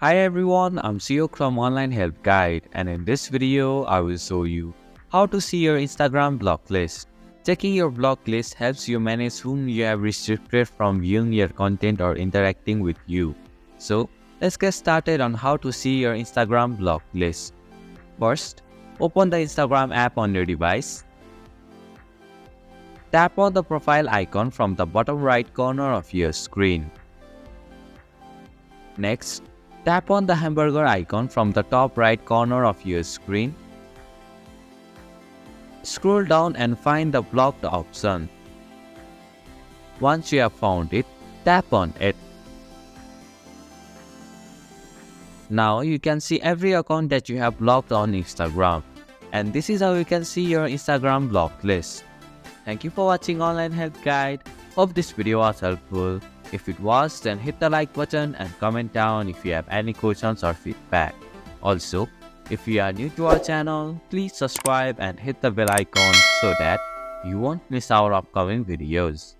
Hi everyone, I'm Siok from Online Help Guide, and in this video, I will show you how to see your Instagram block list. Checking your block list helps you manage whom you have restricted from viewing your content or interacting with you. So, let's get started on how to see your Instagram block list. First, open the Instagram app on your device. Tap on the profile icon from the bottom right corner of your screen. Next, tap on the hamburger icon from the top right corner of your screen. Scroll down and find the blocked option. Once you have found it, tap on it. Now you can see every account that you have blocked on Instagram. And this is how you can see your Instagram block list. Thank you for watching Online Help Guide. Hope this video was helpful. If it was, then hit the like button and comment down if you have any questions or feedback. Also, if you are new to our channel, please subscribe and hit the bell icon so that you won't miss our upcoming videos.